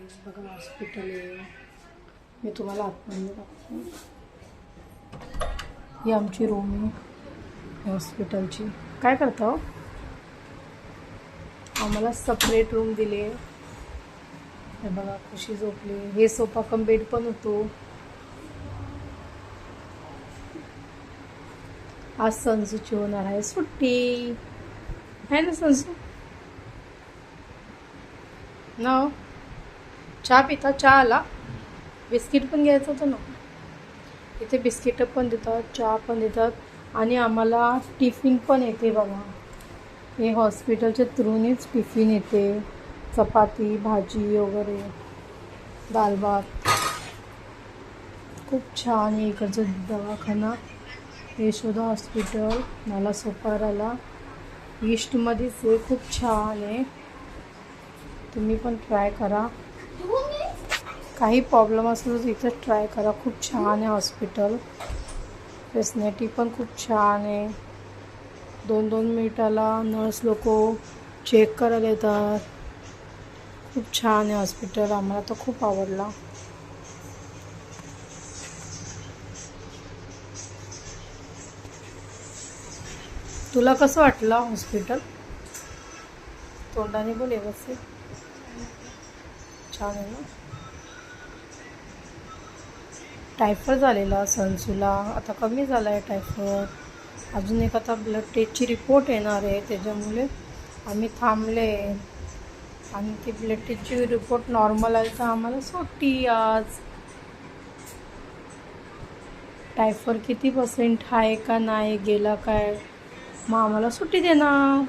बघा हॉस्पिटल आहे. मी तुम्हाला आतमध्ये दाखवते. ही आमची रूम आहे हॉस्पिटलची. काय करता हो? आम्हाला सेपरेट रूम दिली आहे. हे बघा कशी झोपली. हे सोफा कम बेड पण होतो. आज संजूची होणार आहे सुट्टी, आहे ना संजू? ना चहा पिता? चहा आला. बिस्किट पण घ्यायचं होतं ना. इथे बिस्किटं पण देतात, चहा पण देतात आणि आम्हाला टिफिन पण येते बघा. हे हॉस्पिटलच्या थ्रूनीच टिफिन येते. चपाती भाजी वगैरे, दाल भात. खूप छान आहे इकडचं दवाखाना. यशोदा हॉस्पिटल मला सोपाराला ईस्टमध्येच आहे. खूप छान आहे. तुम्ही पण ट्राय करा. काही प्रॉब्लेम असलो तर इथं ट्राय करा. खूप छान आहे हॉस्पिटल. फॅसिलिटी पण खूप छान आहे. 2-2 मिनिटाला नर्स लोक चेक करायला येतात. खूप छान आहे हॉस्पिटल. आम्हाला तर खूप आवडला. तुला कसं वाटलं हॉस्पिटल? तोंडाने बोल व्यवस्थित. छान आहे ना. टायफॉइड झालेला संसूला, आता कमी झाला आहे टायफॉइड. अजून एक आता ब्लड टेस्टची रिपोर्ट येणार आहे, त्याच्यामुळे आम्ही थांबले. आणि ती ब्लड टेस्टची रिपोर्ट नॉर्मल आली तर आम्हाला सुट्टी आज. टायफॉइड किती % आहे का नाही गेला काय, मग आम्हाला सुट्टी देणार.